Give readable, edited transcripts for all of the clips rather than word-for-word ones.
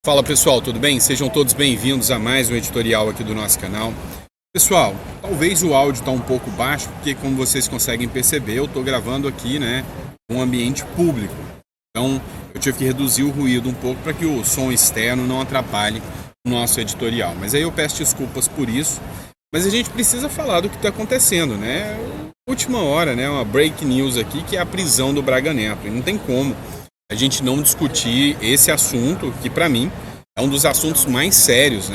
Fala pessoal, tudo bem? Sejam todos bem-vindos a mais um editorial aqui do nosso canal. Pessoal, talvez o áudio está um pouco baixo, porque como vocês conseguem perceber, eu estou gravando aqui, um ambiente público. Então, eu tive que reduzir o ruído um pouco para que o som externo não atrapalhe o nosso editorial. Mas aí eu peço desculpas por isso. Mas a gente precisa falar do que está acontecendo, Última hora, uma break news aqui, que é a prisão do Braga Neto. E não tem como a gente não discutir esse assunto, que para mim é um dos assuntos mais sérios,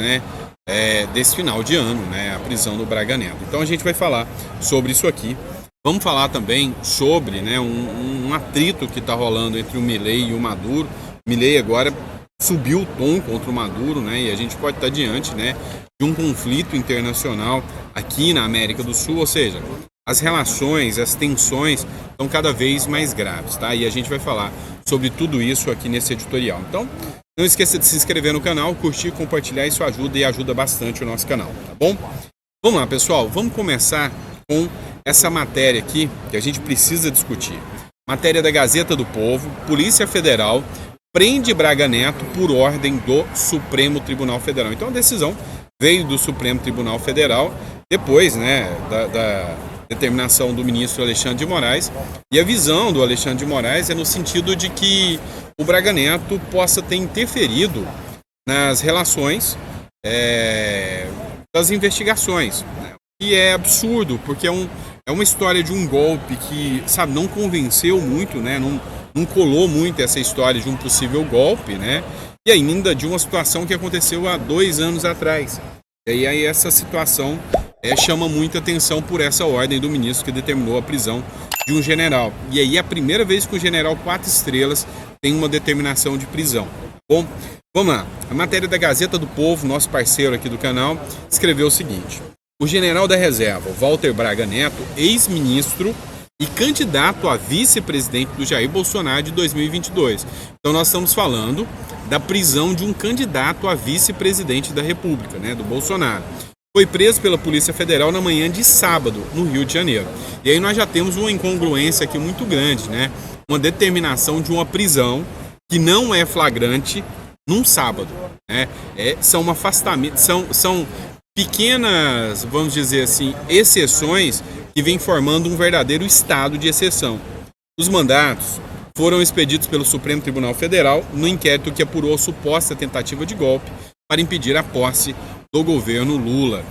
desse final de ano, a prisão do Braga Neto. Então a gente vai falar sobre isso aqui. Vamos falar também sobre um atrito que está rolando entre o Milei e o Maduro. O Milei agora subiu o tom contra o Maduro, e a gente pode estar diante, de um conflito internacional aqui na América do Sul, ou seja, as relações, as tensões estão cada vez mais graves, E a gente vai falar sobre tudo isso aqui nesse editorial. Então, não esqueça de se inscrever no canal, curtir, compartilhar, isso ajuda e ajuda bastante o nosso canal, tá bom? Vamos lá, pessoal, vamos começar com essa matéria aqui que a gente precisa discutir. Matéria da Gazeta do Povo: Polícia Federal prende Braga Neto por ordem do Supremo Tribunal Federal. Então a decisão veio do Supremo Tribunal Federal depois, da determinação do ministro Alexandre de Moraes, e a visão do Alexandre de Moraes é no sentido de que o Braga Neto possa ter interferido nas relações das investigações, e é absurdo, porque é uma história de um golpe que, não convenceu muito, não colou muito essa história de um possível golpe, e ainda de uma situação que aconteceu há 2 anos atrás. E aí essa situação chama muita atenção por essa ordem do ministro que determinou a prisão de um general. E aí é a primeira vez que o general 4 estrelas tem uma determinação de prisão. Bom, vamos lá. A matéria da Gazeta do Povo, nosso parceiro aqui do canal, escreveu o seguinte: o general da reserva, Walter Braga Neto, ex-ministro e candidato a vice-presidente do Jair Bolsonaro de 2022. Então nós estamos falando da prisão de um candidato a vice-presidente da República, do Bolsonaro. Foi preso pela Polícia Federal na manhã de sábado, no Rio de Janeiro. E aí nós já temos uma incongruência aqui muito grande, Uma determinação de uma prisão que não é flagrante num sábado, São um afastamento, são pequenas, vamos dizer assim, exceções que vem formando um verdadeiro estado de exceção. Os mandatos foram expedidos pelo Supremo Tribunal Federal no inquérito que apurou a suposta tentativa de golpe para impedir a posse do governo Lula.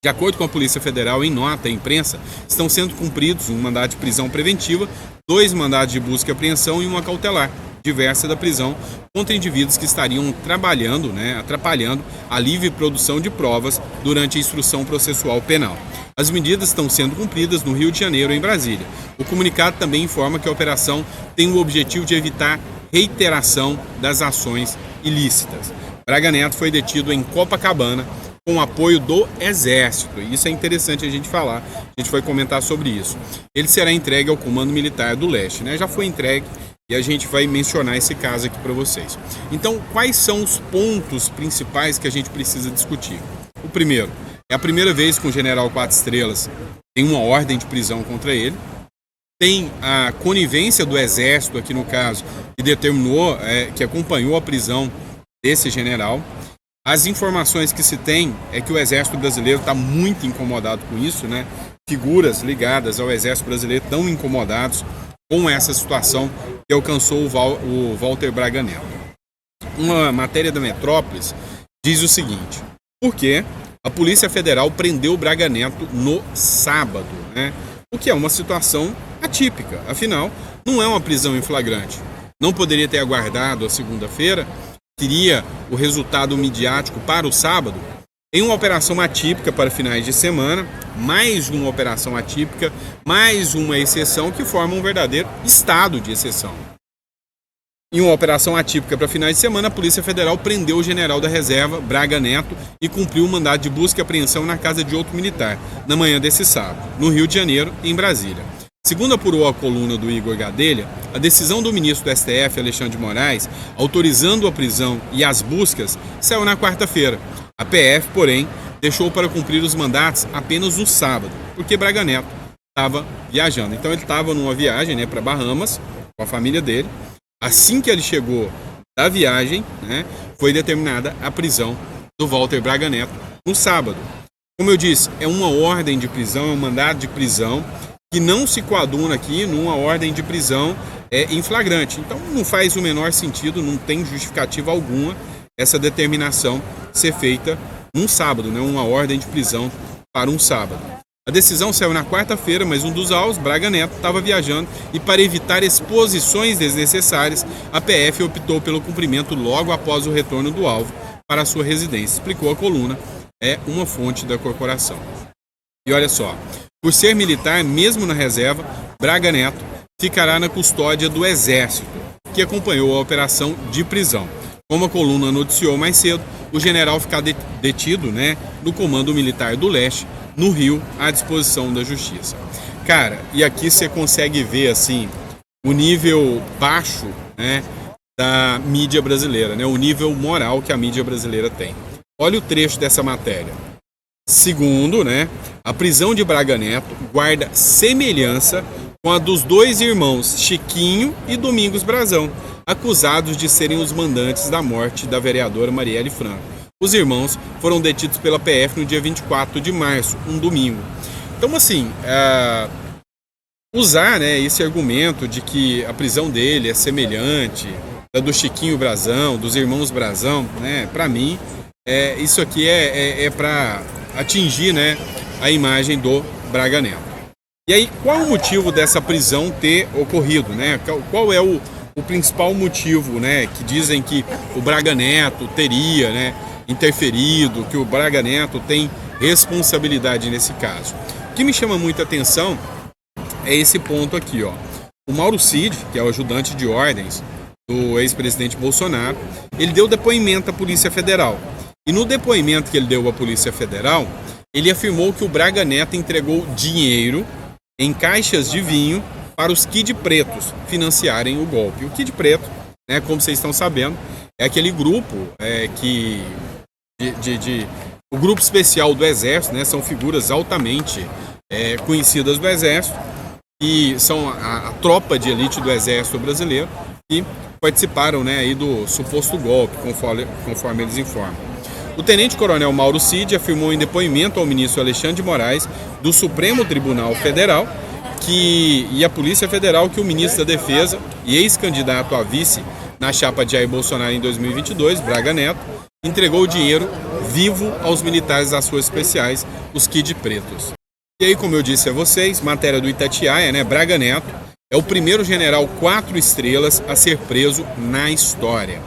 De acordo com a Polícia Federal, em nota à imprensa, estão sendo cumpridos um mandado de prisão preventiva, 2 mandados de busca e apreensão e uma cautelar diversa da prisão contra indivíduos que estariam atrapalhando a livre produção de provas durante a instrução processual penal. As medidas estão sendo cumpridas no Rio de Janeiro e em Brasília. O comunicado também informa que a operação tem o objetivo de evitar reiteração das ações ilícitas. Braga Neto foi detido em Copacabana com apoio do Exército. E isso é interessante a gente falar, a gente vai comentar sobre isso. Ele será entregue ao Comando Militar do Leste, Já foi entregue e a gente vai mencionar esse caso aqui para vocês. Então, quais são os pontos principais que a gente precisa discutir? O primeiro, é a primeira vez que o general 4 estrelas tem uma ordem de prisão contra ele. Tem a conivência do Exército, aqui no caso, que determinou, que acompanhou a prisão desse general. As informações que se tem é que o Exército Brasileiro está muito incomodado com isso, Figuras ligadas ao Exército Brasileiro estão incomodados com essa situação que alcançou o Walter Braga Neto. Uma matéria da Metrópolis diz o seguinte: por que a Polícia Federal prendeu o Braga Neto no sábado, O que é uma situação atípica, afinal, não é uma prisão em flagrante. Não poderia ter aguardado a segunda-feira? Teria o resultado midiático para o sábado? Em uma operação atípica para finais de semana, mais uma operação atípica, mais uma exceção que forma um verdadeiro estado de exceção. Em uma operação atípica para finais de semana, a Polícia Federal prendeu o general da reserva, Braga Neto, e cumpriu o mandado de busca e apreensão na casa de outro militar, na manhã desse sábado, no Rio de Janeiro e em Brasília. Segundo apurou a coluna do Igor Gadelha, a decisão do ministro do STF, Alexandre de Moraes, autorizando a prisão e as buscas, saiu na quarta-feira. A PF, porém, deixou para cumprir os mandatos apenas no sábado, porque Braga Neto estava viajando. Então ele estava numa viagem para Bahamas, com a família dele. Assim que ele chegou da viagem, foi determinada a prisão do Walter Braga Neto no sábado. Como eu disse, é uma ordem de prisão, é um mandado de prisão que não se coaduna aqui numa ordem de prisão em flagrante. Então não faz o menor sentido, não tem justificativa alguma essa determinação ser feita num sábado, né? Uma ordem de prisão para um sábado. A decisão saiu na quarta-feira, mas um dos alvos, Braga Neto, estava viajando e, para evitar exposições desnecessárias, a PF optou pelo cumprimento logo após o retorno do alvo para a sua residência, explicou a coluna, uma fonte da corporação. E olha só, por ser militar, mesmo na reserva, Braga Neto ficará na custódia do Exército, que acompanhou a operação de prisão. Como a coluna noticiou mais cedo, o general fica detido, né, no Comando Militar do Leste, no Rio, à disposição da Justiça. Cara, e aqui você consegue ver assim o nível baixo, né, da mídia brasileira, né, o nível moral que a mídia brasileira tem. Olha o trecho dessa matéria. Segundo, né, a prisão de Braga Neto guarda semelhança com a dos dois irmãos Chiquinho e Domingos Brazão, acusados de serem os mandantes da morte da vereadora Marielle Franco. Os irmãos foram detidos pela PF no dia 24 de março, um domingo. Então, assim, usar, né, esse argumento de que a prisão dele é semelhante da do Chiquinho Brazão, dos irmãos Brazão, né, para mim, isso aqui é para atingir, né, a imagem do Braga Neto. E aí, qual o motivo dessa prisão ter ocorrido, né? Qual é o principal motivo, né, que dizem que o Braga Neto teria, né, interferido, que o Braga Neto tem responsabilidade nesse caso? O que me chama muita atenção é esse ponto aqui, ó. O Mauro Cid, que é o ajudante de ordens do ex-presidente Bolsonaro, ele deu depoimento à Polícia Federal. E no depoimento que ele deu à Polícia Federal, ele afirmou que o Braga Neto entregou dinheiro em caixas de vinho para os Kid Pretos financiarem o golpe. O Kid Preto, né, como vocês estão sabendo, é aquele grupo o grupo especial do Exército, né, são figuras altamente conhecidas do Exército, e são a tropa de elite do Exército brasileiro, que participaram, né, aí do suposto golpe, conforme eles informam. O tenente-coronel Mauro Cid afirmou em depoimento ao ministro Alexandre de Moraes do Supremo Tribunal Federal e a Polícia Federal que o ministro da Defesa e ex-candidato a vice na chapa de Jair Bolsonaro em 2022, Braga Neto, entregou o dinheiro vivo aos militares das forças especiais, os Kid Pretos. E aí, como eu disse a vocês, matéria do Itatiaia, né, Braga Neto é o primeiro general 4 estrelas a ser preso na história.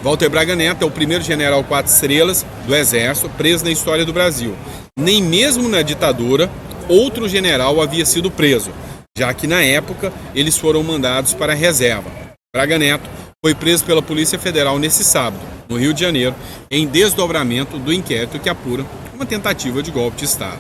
Walter Braga Neto é o primeiro general 4 estrelas do Exército preso na história do Brasil. Nem mesmo na ditadura, outro general havia sido preso, já que na época eles foram mandados para a reserva. Braga Neto foi preso pela Polícia Federal nesse sábado, no Rio de Janeiro, em desdobramento do inquérito que apura uma tentativa de golpe de Estado.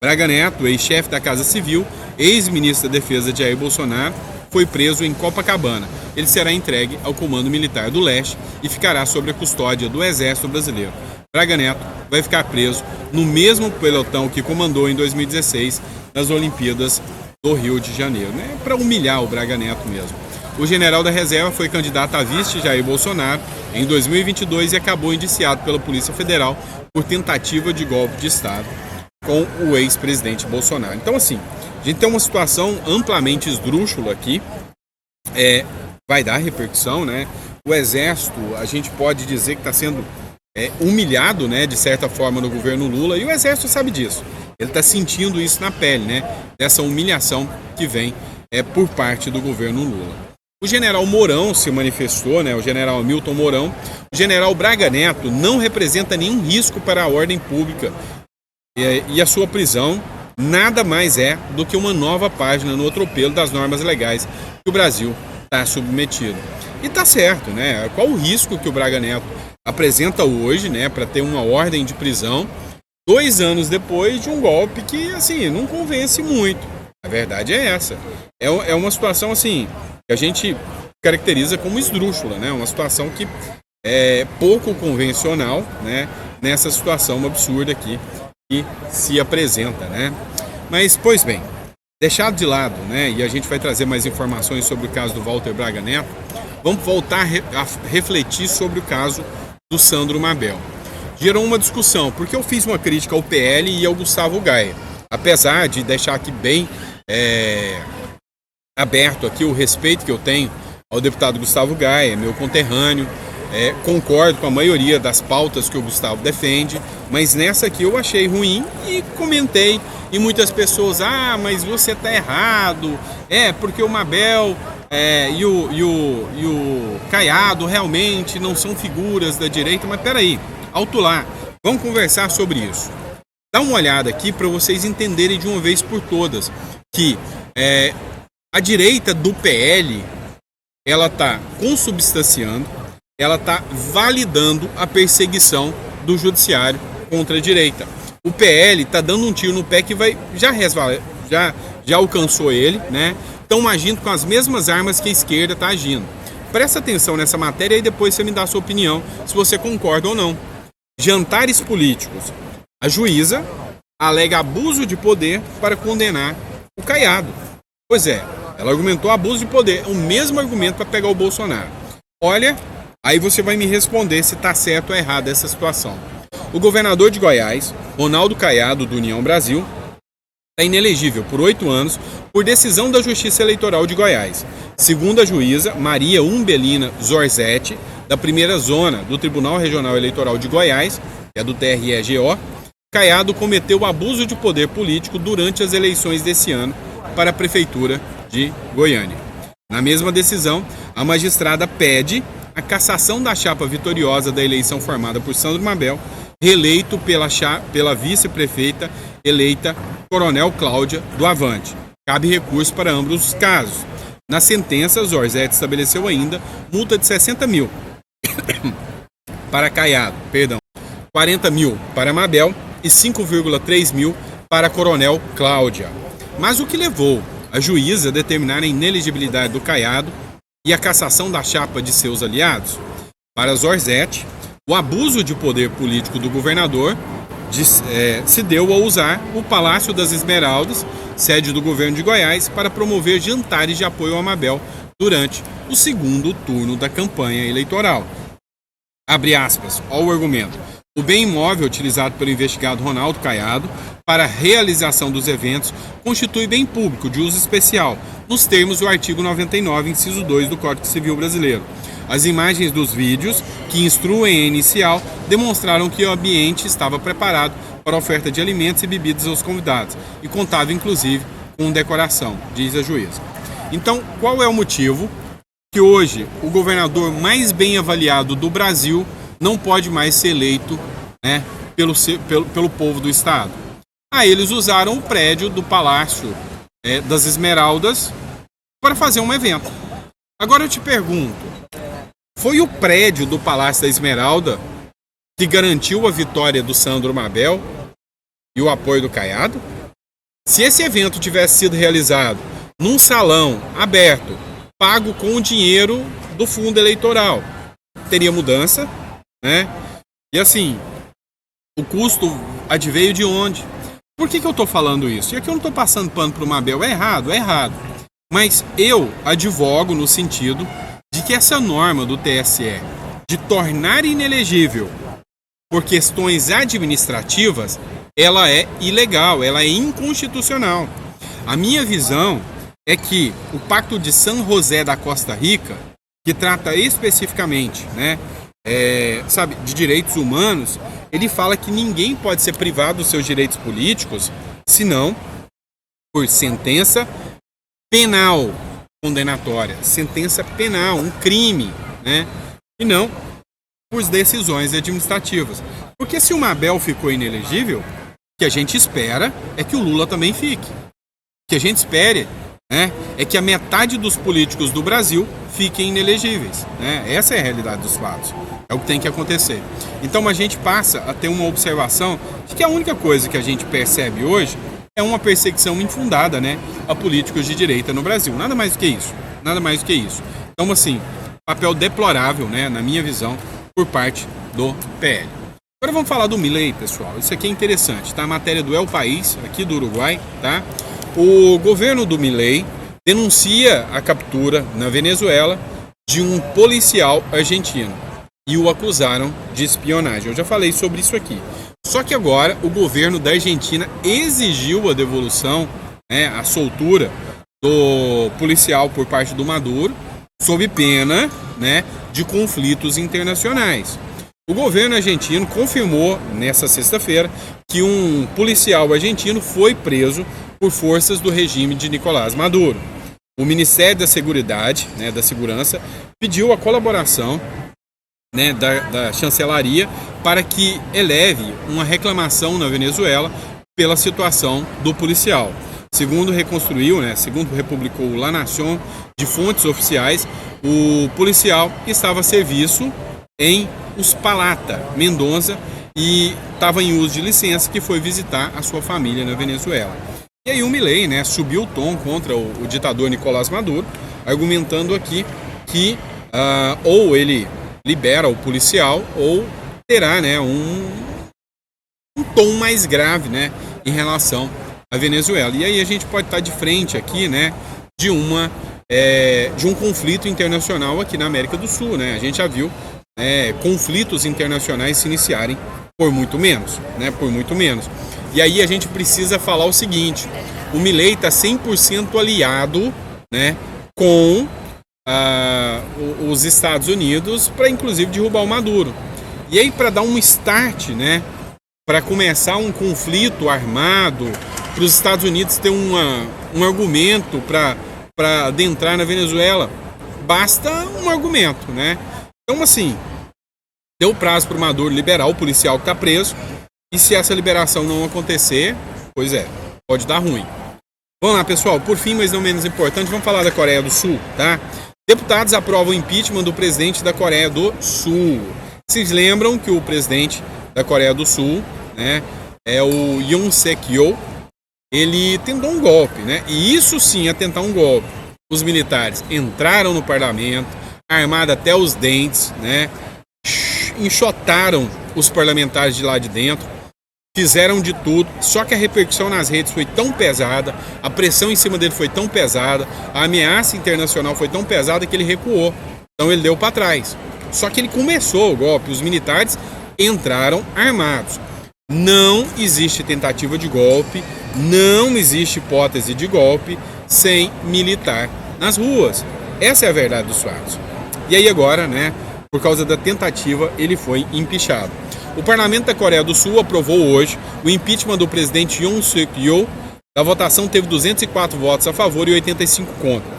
Braga Neto, ex-chefe da Casa Civil, ex-ministro da Defesa de Jair Bolsonaro, foi preso em Copacabana. Ele será entregue ao Comando Militar do Leste e ficará sob a custódia do Exército Brasileiro. Braga Neto vai ficar preso no mesmo pelotão que comandou em 2016 nas Olimpíadas do Rio de Janeiro, né? Para humilhar o Braga Neto mesmo. O general da reserva foi candidato a vice de Jair Bolsonaro em 2022 e acabou indiciado pela Polícia Federal por tentativa de golpe de Estado com o ex-presidente Bolsonaro. Então, assim, a gente tem uma situação amplamente esdrúxula aqui, vai dar repercussão, né? O Exército, a gente pode dizer que está sendo humilhado, né, de certa forma, no governo Lula, e o Exército sabe disso. Ele está sentindo isso na pele, né? Dessa humilhação que vem por parte do governo Lula. O general Mourão se manifestou, né? O general Hamilton Mourão. O general Braga Neto não representa nenhum risco para a ordem pública e a sua prisão nada mais é do que uma nova página no atropelo das normas legais que o Brasil está submetido. E tá certo, né? Qual o risco que o Braga Neto apresenta hoje, né, para ter uma ordem de prisão 2 anos depois de um golpe que, assim, não convence muito. A verdade é essa. É uma situação, assim, que a gente caracteriza como esdrúxula, né? Uma situação que é pouco convencional, né, nessa situação absurda aqui que se apresenta, né? Mas, pois bem, deixado de lado, né, e a gente vai trazer mais informações sobre o caso do Walter Braga Neto, vamos voltar a refletir sobre o caso do Sandro Mabel. Gerou uma discussão, porque eu fiz uma crítica ao PL e ao Gustavo Gaia. Apesar de deixar aqui bem aberto aqui o respeito que eu tenho ao deputado Gustavo Gaia, meu conterrâneo, concordo com a maioria das pautas que o Gustavo defende, mas nessa aqui eu achei ruim e comentei, e muitas pessoas, mas você está errado, porque o Mabel e o Caiado realmente não são figuras da direita, mas peraí, alto lá, vamos conversar sobre isso. Dá uma olhada aqui para vocês entenderem de uma vez por todas que a direita do PL, ela está consubstanciando, ela está validando a perseguição do judiciário contra a direita. O PL está dando um tiro no pé que já alcançou ele, né? Estão agindo com as mesmas armas que a esquerda está agindo. Presta atenção nessa matéria e depois você me dá a sua opinião, se você concorda ou não. Jantares políticos. A juíza alega abuso de poder para condenar o Caiado. Pois é, ela argumentou abuso de poder, o mesmo argumento para pegar o Bolsonaro. Olha, aí você vai me responder se está certo ou errado essa situação. O governador de Goiás, Ronaldo Caiado, do União Brasil, está inelegível por 8 anos por decisão da Justiça Eleitoral de Goiás. Segundo a juíza Maria Umbelina Zorzetti, da primeira zona do Tribunal Regional Eleitoral de Goiás, que é do TRE-GO, Caiado cometeu abuso de poder político durante as eleições desse ano para a Prefeitura de Goiânia. Na mesma decisão, a magistrada pede a cassação da chapa vitoriosa da eleição formada por Sandro Mabel, reeleito pela vice-prefeita eleita Coronel Cláudia do Avante. Cabe recurso para ambos os casos. Na sentença, Zorzetti estabeleceu ainda multa de 60 mil para Caiado, 40 mil para Mabel e 5,3 mil para Coronel Cláudia. Mas o que levou a juíza a determinar a inelegibilidade do Caiado e a cassação da chapa de seus aliados? Para Zorzetti, o abuso de poder político do governador se deu ao usar o Palácio das Esmeraldas, sede do governo de Goiás, para promover jantares de apoio a Mabel durante o segundo turno da campanha eleitoral. Abre aspas, olha o argumento. O bem imóvel utilizado pelo investigado Ronaldo Caiado para a realização dos eventos constitui bem público de uso especial, nos termos do artigo 99, inciso 2 do Código Civil Brasileiro. As imagens dos vídeos que instruem a inicial demonstraram que o ambiente estava preparado para a oferta de alimentos e bebidas aos convidados e contava inclusive com decoração, diz a juíza. Então, qual é o motivo que hoje o governador mais bem avaliado do Brasil não pode mais ser eleito, né, pelo povo do estado? Eles usaram o prédio do Palácio das Esmeraldas para fazer um evento. Agora eu te pergunto, foi o prédio do Palácio da Esmeralda que garantiu a vitória do Sandro Mabel e o apoio do Caiado? Se esse evento tivesse sido realizado num salão aberto, pago com o dinheiro do fundo eleitoral, teria mudança, né? E assim, o custo adveio de onde? Por que eu estou falando isso? E aqui eu não estou passando pano para o Mabel, é errado. Mas eu advogo no sentido de que essa norma do TSE de tornar inelegível por questões administrativas, ela é ilegal, ela é inconstitucional. A minha visão é que o Pacto de San José da Costa Rica, que trata especificamente, né, de direitos humanos, ele fala que ninguém pode ser privado dos seus direitos políticos, senão por sentença penal condenatória, sentença penal, um crime, né, e não por decisões administrativas. Porque se o Mabel ficou inelegível, o que a gente espera é que o Lula também fique. O que a gente espera, né, é que a metade dos políticos do Brasil fiquem inelegíveis, né? Essa é a realidade dos fatos. É o que tem que acontecer. Então a gente passa a ter uma observação de que a única coisa que a gente percebe hoje é uma perseguição infundada, né, a políticos de direita no Brasil. Nada mais do que isso. Então, assim, papel deplorável, né, na minha visão, por parte do PL. Agora vamos falar do Milei, pessoal. Isso aqui é interessante, tá? A matéria do El País, aqui do Uruguai, tá? O governo do Milei denuncia a captura na Venezuela de um policial argentino. e o acusaram de espionagem. Eu já falei sobre isso aqui. Só que agora o governo da Argentina exigiu a devolução, né, a soltura do policial por parte do Maduro, sob pena, né, de conflitos internacionais. O governo argentino confirmou nessa sexta-feira que um policial argentino foi preso por forças do regime de Nicolás Maduro. O Ministério da Seguridade, né, da Segurança, pediu a colaboração, né, da chancelaria para que eleve uma reclamação na Venezuela pela situação do policial. Segundo republicou o La Nación de fontes oficiais, o policial estava a serviço em Uspallata, Mendoza, e estava em uso de licença, que foi visitar a sua família na Venezuela. E aí o Milei, né, subiu o tom contra o ditador Nicolás Maduro, argumentando aqui que ou ele libera o policial ou terá, né, um tom mais grave, né, em relação à Venezuela. E aí a gente pode estar de frente aqui, né, de um conflito internacional aqui na América do Sul, né? A gente já viu conflitos internacionais se iniciarem por muito menos, né? Por muito menos. E aí a gente precisa falar o seguinte: o Milei está 100% aliado, né, com os Estados Unidos para, inclusive, derrubar o Maduro. E aí, para dar um start, né, para começar um conflito armado, para os Estados Unidos ter um argumento para adentrar na Venezuela, basta um argumento, né? Então, assim, deu prazo para o Maduro liberar o policial que está preso, e se essa liberação não acontecer, pois pode dar ruim. Vamos lá, pessoal. Por fim, mas não menos importante, vamos falar da Coreia do Sul, tá? Deputados aprovam o impeachment do presidente da Coreia do Sul. Vocês lembram que o presidente da Coreia do Sul, né, é o Yoon Suk-yeol. Ele tentou um golpe, né? E isso sim é tentar um golpe. Os militares entraram no parlamento, armados até os dentes, né? Enxotaram os parlamentares de lá de dentro, fizeram de tudo, só que a repercussão nas redes foi tão pesada, a pressão em cima dele foi tão pesada, a ameaça internacional foi tão pesada que ele recuou. Então ele deu para trás. Só que ele começou o golpe, os militares entraram armados. Não existe tentativa de golpe, não existe hipótese de golpe sem militar nas ruas. Essa é a verdade dos fatos. E aí agora, né, por causa da tentativa, ele foi empichado. O parlamento da Coreia do Sul aprovou hoje o impeachment do presidente Yoon Suk-yeol. A votação teve 204 votos a favor e 85 contra.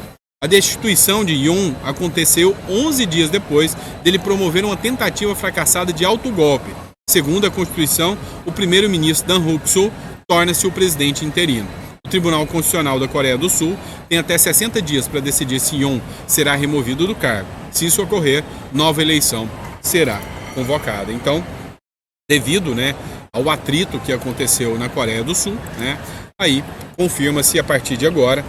A destituição de Yoon aconteceu 11 dias depois dele promover uma tentativa fracassada de autogolpe. Segundo a Constituição, o primeiro-ministro Dan Huk-soo torna-se o presidente interino. O Tribunal Constitucional da Coreia do Sul tem até 60 dias para decidir se Yoon será removido do cargo. Se isso ocorrer, nova eleição será convocada. Então, devido, né, ao atrito que aconteceu na Coreia do Sul, né, aí confirma-se a partir de agora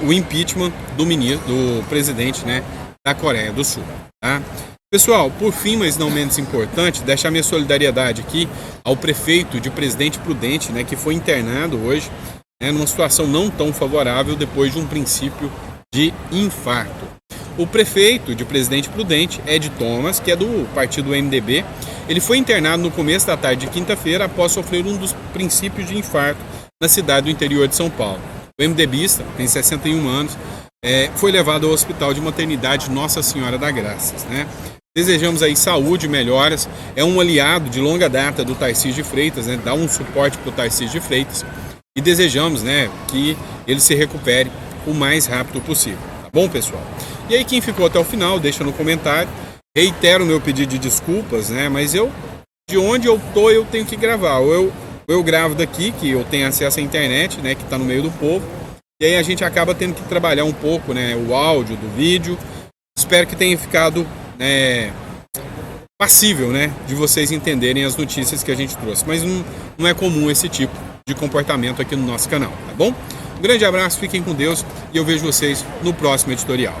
o impeachment do presidente, né, da Coreia do Sul. Tá? Pessoal, por fim, mas não menos importante, deixar minha solidariedade aqui ao prefeito de Presidente Prudente, né, que foi internado hoje, né, numa situação não tão favorável depois de um princípio de infarto. O prefeito de Presidente Prudente, Ed Thomas, que é do partido MDB, ele foi internado no começo da tarde de quinta-feira após sofrer um dos princípios de infarto na cidade do interior de São Paulo. O MDBista, tem 61 anos, foi levado ao Hospital de Maternidade Nossa Senhora da Graças, né? Desejamos aí saúde, melhoras. É um aliado de longa data do Tarcísio de Freitas, né? Dá um suporte para o Tarcísio de Freitas. E desejamos, né, que ele se recupere o mais rápido possível. Tá bom, pessoal? E aí, quem ficou até o final, deixa no comentário. Reitero o meu pedido de desculpas, né? Mas de onde eu tô, eu tenho que gravar. Ou eu gravo daqui, que eu tenho acesso à internet, né, que está no meio do povo. E aí a gente acaba tendo que trabalhar um pouco, né, o áudio do vídeo. Espero que tenha ficado passível, né, de vocês entenderem as notícias que a gente trouxe. Mas não é comum esse tipo de comportamento aqui no nosso canal, tá bom? Um grande abraço, fiquem com Deus e eu vejo vocês no próximo editorial.